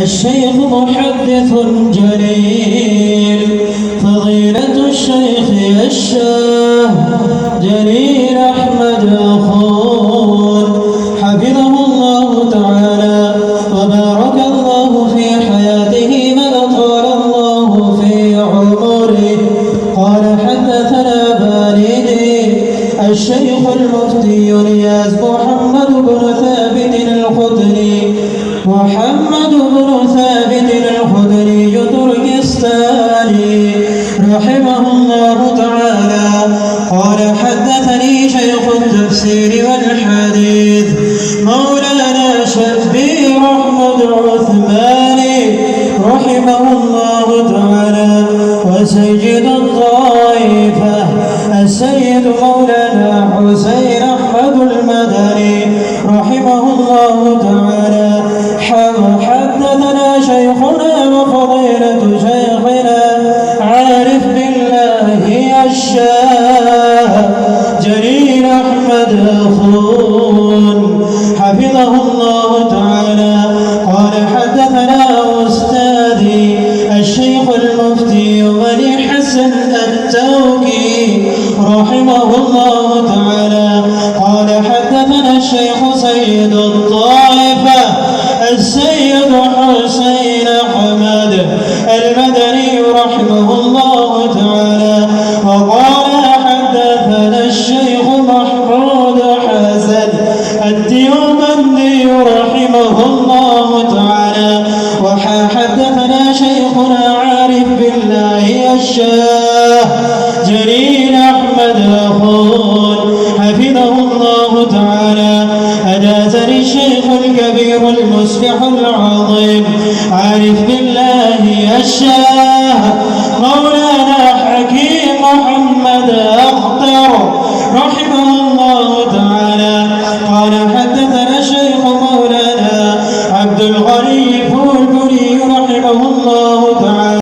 الشيخ محدث جليل فضيلة الشيخ الشاه جليل أحمد أخون حفظه الله تعالى وبارك الله في حياته وأطال الله في عمره. قال حدثنا والدي الشيخ المفتي الياس محمد بن ثابت الخدري تركستاني رحمه الله تعالى. قال حدثني شيخ التفسير والحديث مولانا شبير أحمد عثماني رحمه الله تعالى، وسيد الطائفة السيد مولانا حسين أحمد المدني رحمه الله تعالى. حدثنا شيخنا وفضيلة شيخنا عارف بالله الشاه جليل أحمد أخون حفظه الله تعالى. قال حدثنا أستاذي الشيخ المفتي ولي حسن التوكي رحمه الله تعالى. قال حدثنا الشيخ سيد الطائفة السيد حسين أحمد المدني رحمه الله تعالى. وقال حدثنا الشيخ محمود حسن الديوبندي رحمه الله تعالى. وحدثنا شيخنا عارف بالله الشاه جليل أحمد أخون حفظه الله تعالى. أجازني الشيخ الكبير المصلح العظيم عارف بالله الشاه مولانا حكيم محمد أخطر رحمه